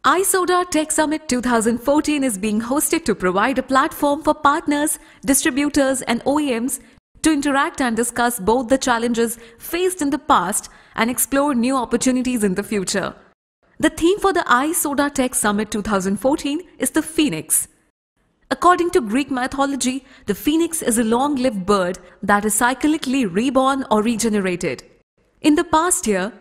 iSoda Tech Summit 2014 is being hosted to provide a platform for partners, distributors and OEMs to interact and discuss both the challenges faced in the past and explore new opportunities in the future. The theme for the iSoda Tech Summit 2014 is the Phoenix. According to Greek mythology, the phoenix is a long-lived bird that is cyclically reborn or regenerated. In the past year,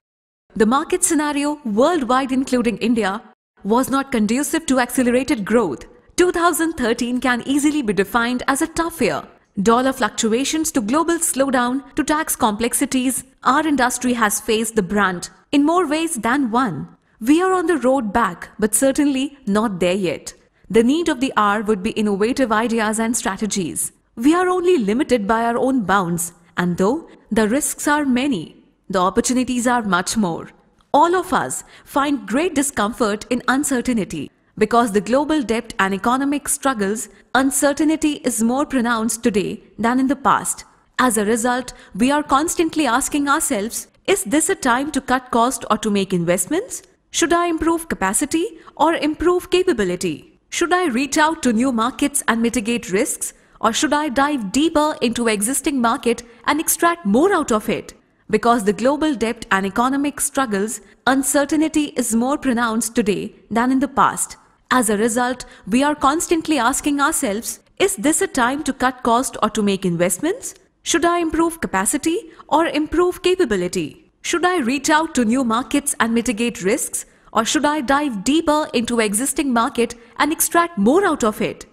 the market scenario worldwide, including India, was not conducive to accelerated growth. 2013 can easily be defined as a tough year. Dollar fluctuations to global slowdown to tax complexities, our industry has faced the brunt in more ways than one. We are on the road back, but certainly not there yet. The need of the hour would be innovative ideas and strategies. We are only limited by our own bounds, and though the risks are many, the opportunities are much more. All of us find great discomfort in uncertainty. Because the global debt and economic struggles, uncertainty is more pronounced today than in the past. As a result, we are constantly asking ourselves, is this a time to cut cost or to make investments? Should I improve capacity or improve capability? Should I reach out to new markets and mitigate risks? Or should I dive deeper into existing market and extract more out of it? Because the global debt and economic struggles, uncertainty is more pronounced today than in the past. As a result, we are constantly asking ourselves, is this a time to cut cost or to make investments? Should I improve capacity or improve capability? Should I reach out to new markets and mitigate risks? Or should I dive deeper into existing market and extract more out of it?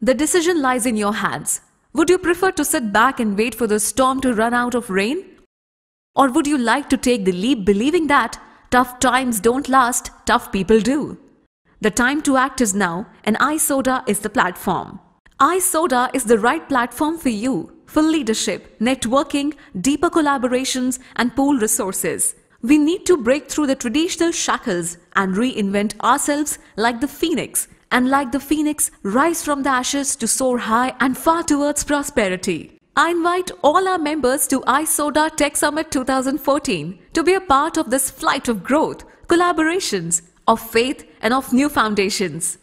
The decision lies in your hands. Would you prefer to sit back and wait for the storm to run out of rain? Or would you like to take the leap believing that tough times don't last, tough people do? The time to act is now, and iSoda is the platform. iSoda is the right platform for you, for leadership, networking, deeper collaborations and pool resources. We need to break through the traditional shackles and reinvent ourselves like the phoenix, and like the phoenix rise from the ashes to soar high and far towards prosperity. I invite all our members to iSoda Tech Summit 2014 to be a part of this flight of growth, collaborations, of faith and of new foundations.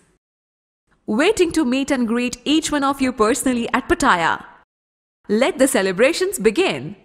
Waiting to meet and greet each one of you personally at Pattaya. Let the celebrations begin.